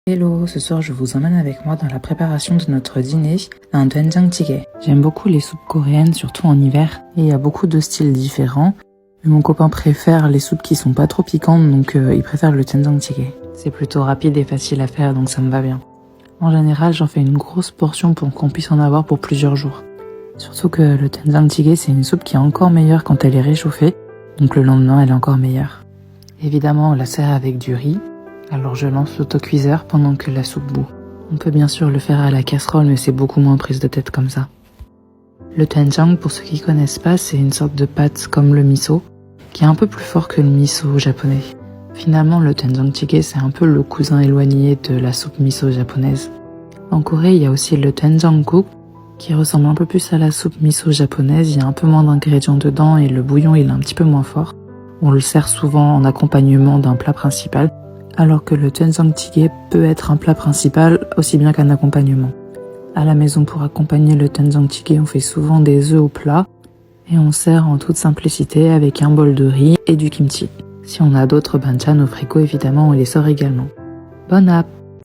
Hello, ce soir je vous emmène avec moi dans la préparation de notre dîner, un doenjang jjigae. J'aime beaucoup les soupes coréennes, surtout en hiver, et il y a beaucoup de styles différents. Mais mon copain préfère les soupes qui sont pas trop piquantes, donc il préfère le doenjang jjigae. C'est plutôt rapide et facile à faire, donc ça me va bien. En général, j'en fais une grosse portion pour qu'on puisse en avoir pour plusieurs jours. Surtout que le doenjang jjigae, c'est une soupe qui est encore meilleure quand elle est réchauffée, donc le lendemain elle est encore meilleure. Évidemment, on la sert avec du riz. Alors je lance l'autocuiseur pendant que la soupe bout. On peut bien sûr le faire à la casserole, mais c'est beaucoup moins prise de tête comme ça. Le doenjang, pour ceux qui connaissent pas, c'est une sorte de pâte comme le miso, qui est un peu plus fort que le miso japonais. Finalement, le doenjang jjigae, c'est un peu le cousin éloigné de la soupe miso japonaise. En Corée, il y a aussi le doenjangguk, qui ressemble un peu plus à la soupe miso japonaise. Il y a un peu moins d'ingrédients dedans et le bouillon il est un petit peu moins fort. On le sert souvent en accompagnement d'un plat principal, alors que le doenjang jjigae peut être un plat principal aussi bien qu'un accompagnement. À la maison, pour accompagner le doenjang jjigae, on fait souvent des œufs au plat et on sert en toute simplicité avec un bol de riz et du kimchi. Si on a d'autres banchan au frigo, évidemment, on les sort également. Bon app!